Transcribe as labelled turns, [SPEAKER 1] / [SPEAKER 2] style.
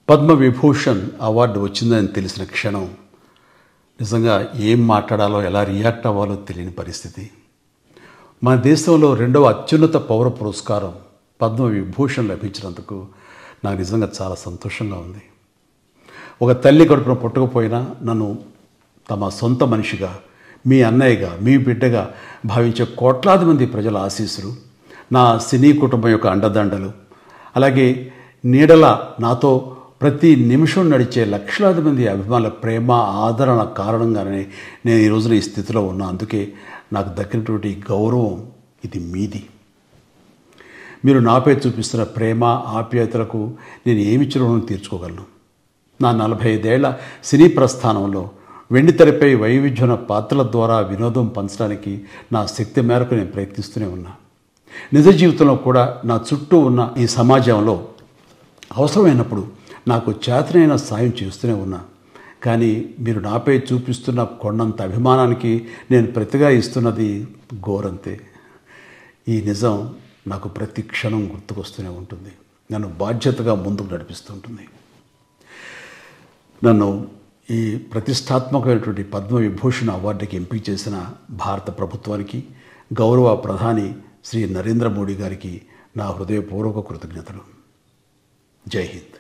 [SPEAKER 1] Padma Vibhushan award వచ్చిందని తెలిసిన క్షణం నిజంగా ఏం మాట్లాడాలో ఎలా రియాక్ట్ అవ్వాలో తెలియని పరిస్థితి. మన దేశంలో రెండవ అత్యున్నత పౌర పురస్కారం పద్మవిభూషణ్ లభించినందుకు నాకు నిజంగా చాలా సంతోషంగా ఉంది. ఒక తల్లి కడుపున పుట్టకపోయినా నన్ను తమ సొంత మనిషిగా, మీ అన్నయ్యగా, మీ బిడ్డగా భావించే కోట్లాది మంది ప్రజల ఆశీస్సులు, నా సినీ కుటుంబం యొక్క అండదండలు, అలాగే నీడల నాతో ప్రతి నిమిషం నడిచే లక్షలాది మంది అభిమానుల ప్రేమ, ఆదరణ కారణంగానే నేను ఈ రోజున ఈ స్థితిలో ఉన్నా. అందుకే నాకు దక్కినటువంటి గౌరవం ఇది మీది. మీరు నాపై చూపిస్తున్న ప్రేమ, ఆప్యాయతలకు నేను ఏమి రుణం తీర్చుకోగలను? నా 45 ఏళ్ల సినీ ప్రస్థానంలో వెండితెరపై వైవిధ్యమైన పాత్రల ద్వారా వినోదం పంచడానికి నా శక్తి మేరకు నేను ప్రయత్నిస్తూనే ఉన్నా. నిజ జీవితంలో కూడా నా చుట్టూ ఉన్న ఈ సమాజంలో అవసరమైనప్పుడు నాకు చేతనైన సాయం చేస్తూనే ఉన్నా. కానీ మీరు నాపై చూపిస్తున్న కొండంత అభిమానానికి నేను ప్రతిగా ఇస్తున్నది గోరంతే. ఈ నిజం నాకు ప్రతి క్షణం గుర్తుకొస్తూనే ఉంటుంది, నన్ను బాధ్యతగా ముందుకు నడిపిస్తుంటుంది. నన్ను ఈ ప్రతిష్టాత్మకమైనటువంటి పద్మవిభూషణ్ అవార్డుకి ఎంపిక చేసిన భారత ప్రభుత్వానికి, గౌరవ ప్రధాని శ్రీ నరేంద్ర మోడీ గారికి నా హృదయపూర్వక కృతజ్ఞతలు. జై హింద్.